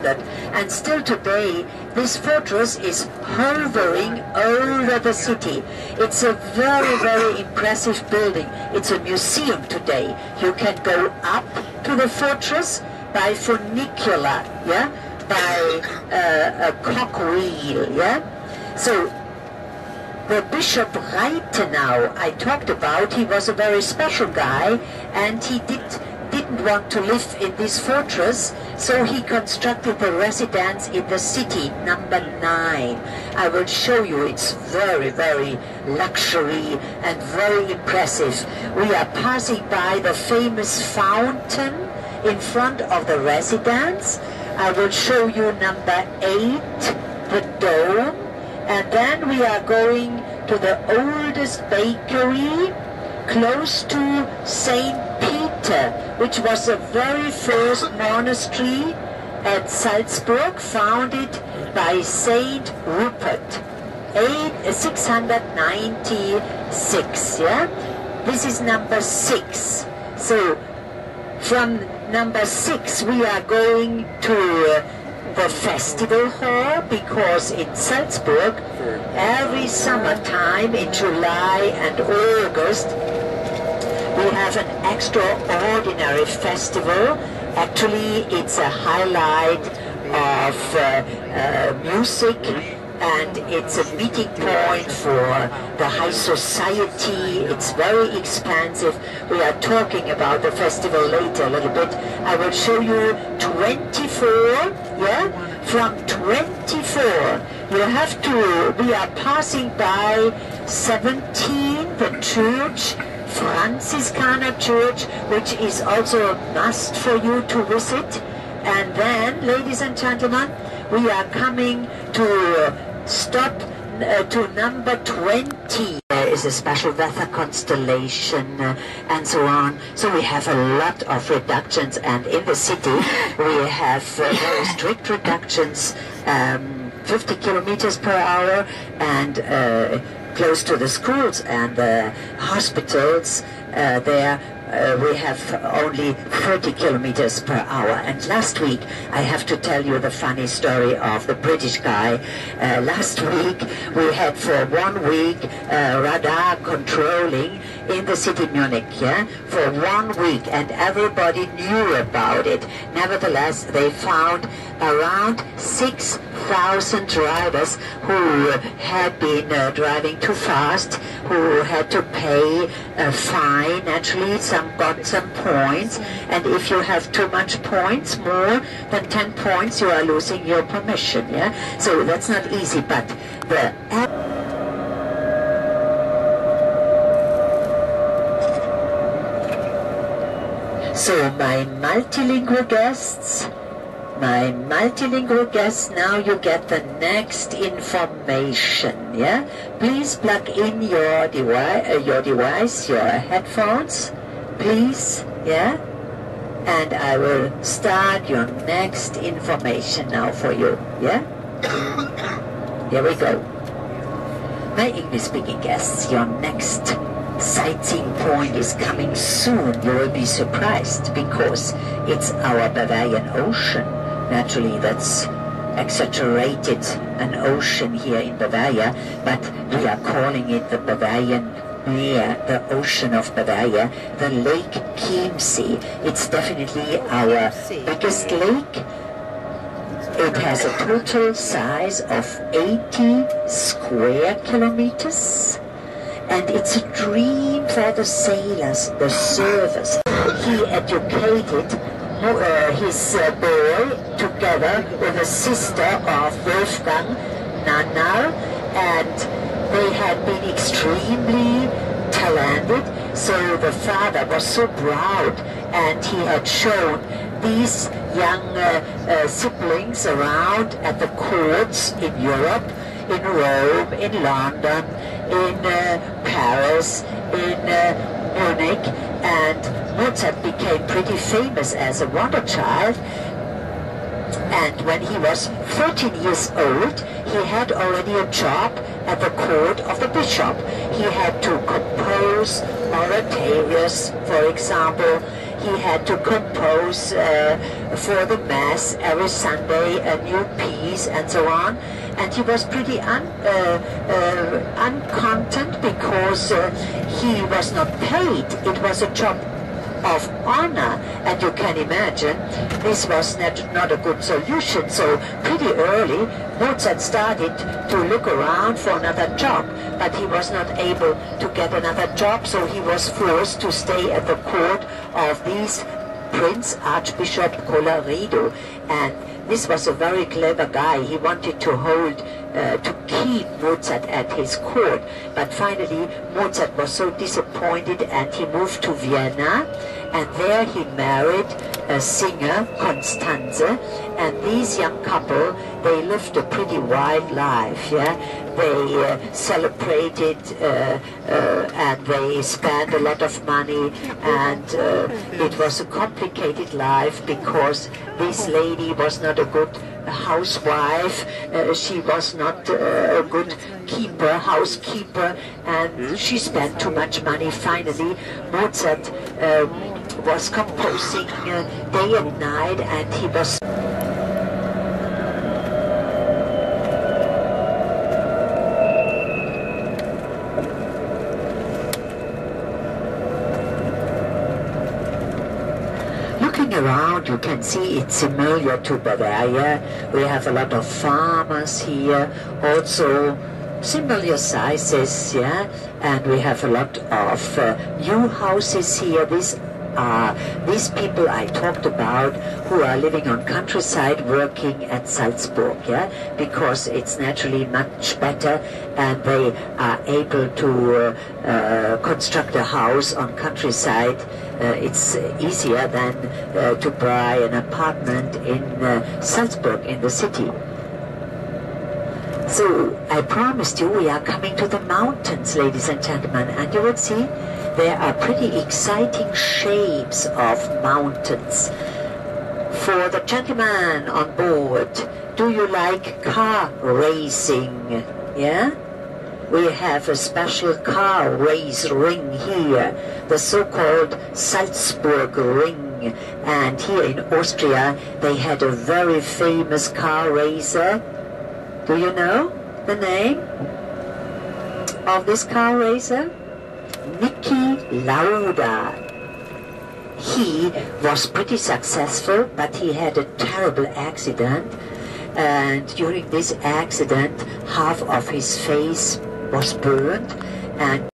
that. And still today, this fortress is hovering over the city. It's a very, very impressive building. It's a museum today. You can go up to the fortress by funicular, yeah, by a cogwheel, yeah. So the Bishop Reitenau I talked about, he was a very special guy, and he didn't want to live in this fortress, so he constructed the residence in the city, number 9. I will show you, it's very, very luxury and very impressive. We are passing by the famous fountain in front of the residence. I will show you number 8, the dome, and then we are going to the oldest bakery close to St. Peter, which was the very first monastery at Salzburg, founded by Saint Rupert, 696, yeah? This is number 6. So from number 6 we are going to the festival hall, because in Salzburg every summertime in July and August we have an extraordinary festival. Actually, it's a highlight of music, and it's a meeting point for the high society. It's very expansive. We are talking about the festival later a little bit. I will show you 24, yeah? From 24, you have to, we are passing by 17, the church, Franziskaner Church, which is also a must for you to visit. And then, ladies and gentlemen, we are coming to stop to number 20. There is a special weather constellation and so on. So we have a lot of reductions, and in the city we have very strict reductions, 50 kilometers per hour, and close to the schools and the hospitals, there we have only 30 kilometers per hour. And last week, I have to tell you the funny story of the British guy. Last week, we had for 1 week radar controlling in the city Munich, yeah, for 1 week, and everybody knew about it. Nevertheless, they found around 6,000 drivers who had been driving too fast, who had to pay a fine. Actually, some got some points, and if you have too much points, more than 10 points, you are losing your permission, yeah? So that's not easy, but the So my multilingual guests, now you get the next information, yeah? Please plug in your device, your headphones, please, yeah? And I will start your next information now for you, yeah? Here we go. My English-speaking guests, your next sightseeing point is coming soon. You will be surprised, because it's our Bavarian Ocean. Naturally, that's exaggerated, an ocean here in Bavaria, but we are calling it the Bavarian Meer, the Ocean of Bavaria, the Lake Chiemsee. It's definitely our biggest lake. It has a total size of 80 square kilometers. And it's a dream for the sailors, the surfers. He educated his boy together with a sister of Wolfgang, Nana, and they had been extremely talented. So the father was so proud, and he had shown these young siblings around at the courts in Europe, in Rome, in London, in Paris, in Munich, and Mozart became pretty famous as a wonder child. And when he was 14 years old, he had already a job at the court of the bishop. He had to compose oratorios, for example, he had to compose for the Mass every Sunday a new piece and so on. And he was pretty uncontent because he was not paid. It was a job of honor, and you can imagine this was not a good solution. So pretty early Mozart started to look around for another job, but he was not able to get another job, so he was forced to stay at the court of this Prince Archbishop Colloredo. And this was a very clever guy. He wanted to keep Mozart at his court. But finally, Mozart was so disappointed and he moved to Vienna. And there he married a singer, Constanze. And this young couple, they lived a pretty wild life, yeah. They celebrated and they spent a lot of money, and it was a complicated life because this lady was not a good housewife, she was not a good housekeeper, and she spent too much money. Finally, Mozart was composing day and night, and he was around. You can see it's similar to Bavaria. We have a lot of farmers here, also similar sizes, yeah, and we have a lot of new houses here. These people I talked about who are living on countryside working at Salzburg, yeah, because it's naturally much better and they are able to construct a house on countryside. It's easier than to buy an apartment in Salzburg in the city. So I promised you we are coming to the mountains, ladies and gentlemen, and you will see there are pretty exciting shapes of mountains. For the gentlemen on board, do you like car racing? Yeah? We have a special car race ring here, the so-called Salzburg ring. And here in Austria, they had a very famous car racer. Do you know the name of this car racer? Niki Lauda. He was pretty successful, but he had a terrible accident, and during this accident half of his face was burned, and